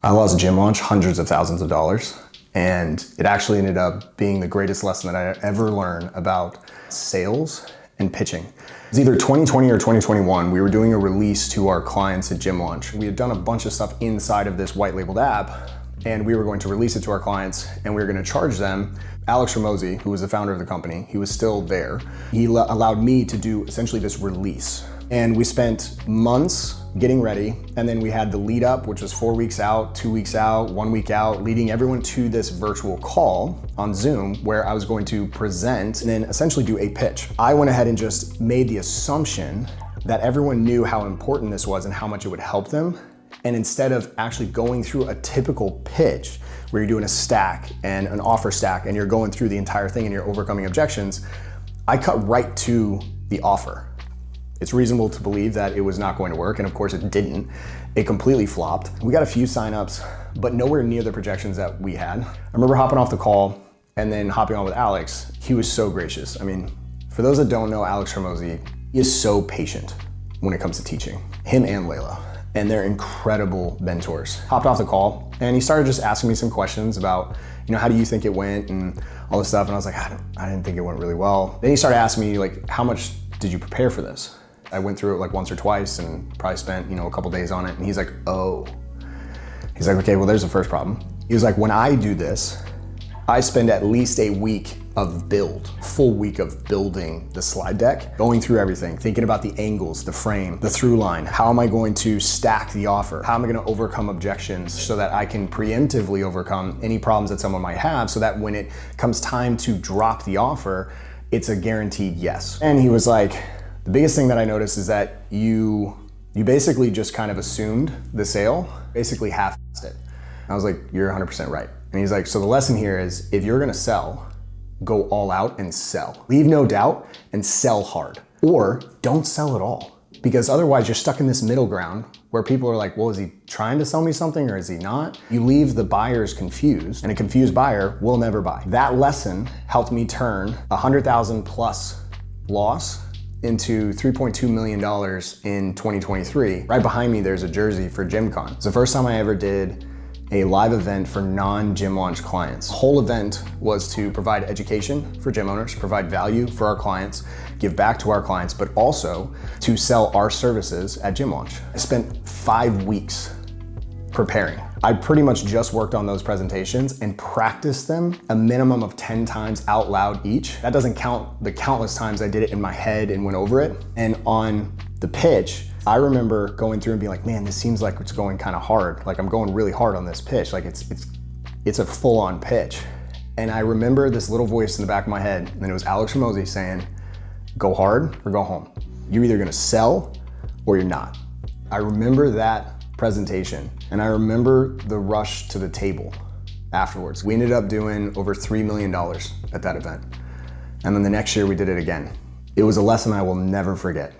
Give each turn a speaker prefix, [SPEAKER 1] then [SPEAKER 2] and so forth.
[SPEAKER 1] I lost a gym launch, hundreds of thousands of dollars, and it actually ended up being the greatest lesson that I ever learned about sales and pitching. It was either 2020 or 2021. We were doing a release to our clients at Gym Launch. We had done a bunch of stuff inside of this white labeled app, and we were going to release it to our clients, and we were going to charge them. Alex Hormozi, who was the founder of the company, he was still there. He allowed me to do essentially this release. And we spent months getting ready, and then we had the lead up, which was 4 weeks out, 2 weeks out, 1 week out, leading everyone to this virtual call on Zoom where I was going to present and then essentially do a pitch. I went ahead and just made the assumption that everyone knew how important this was and how much it would help them. And instead of actually going through a typical pitch where you're doing a stack and an offer stack and you're going through the entire thing and you're overcoming objections, I cut right to the offer. It's reasonable to believe that it was not going to work, and of course it didn't. It completely flopped. We got a few signups, but nowhere near the projections that we had. I remember hopping off the call and then hopping on with Alex. He was so gracious. I mean, for those that don't know Alex Hormozi, he is so patient when it comes to teaching. Him and Layla. And they're incredible mentors. Hopped off the call and he started just asking me some questions about, how do you think it went and all this stuff. And I was like, I didn't think it went really well. Then he started asking me like, how much did you prepare for this? I went through it like once or twice and probably spent, a couple days on it. And he's like, oh. He's like, okay, well, there's the first problem. He was like, when I do this, I spend at least a week of build, full week of building the slide deck, going through everything, thinking about the angles, the frame, the through line. How am I going to stack the offer? How am I going to overcome objections so that I can preemptively overcome any problems that someone might have so that when it comes time to drop the offer, it's a guaranteed yes. And he was like, the biggest thing that I noticed is that you basically just kind of assumed the sale, basically half-assed it. I was like, you're 100% right. And he's like, so the lesson here is if you're gonna sell, go all out and sell. Leave no doubt and sell hard. Or don't sell at all. Because otherwise you're stuck in this middle ground where people are like, well, is he trying to sell me something or is he not? You leave the buyers confused, and a confused buyer will never buy. That lesson helped me turn $100,000 plus loss into $3.2 million in 2023. Right behind me, there's a jersey for GymCon. It's the first time I ever did a live event for non-Gym Launch clients. The whole event was to provide education for gym owners, provide value for our clients, give back to our clients, but also to sell our services at Gym Launch. I spent 5 weeks preparing. I pretty much just worked on those presentations and practiced them a minimum of 10 times out loud each. That doesn't count the countless times I did it in my head and went over it. And on the pitch, I remember going through and being like, man, this seems like it's going kind of hard. Like I'm going really hard on this pitch. Like it's a full on pitch. And I remember this little voice in the back of my head, and it was Alex Hormozi saying, go hard or go home. You're either gonna sell or you're not. I remember that presentation, and I remember the rush to the table afterwards. We ended up doing over $3 million at that event. And then the next year we did it again. It was a lesson I will never forget.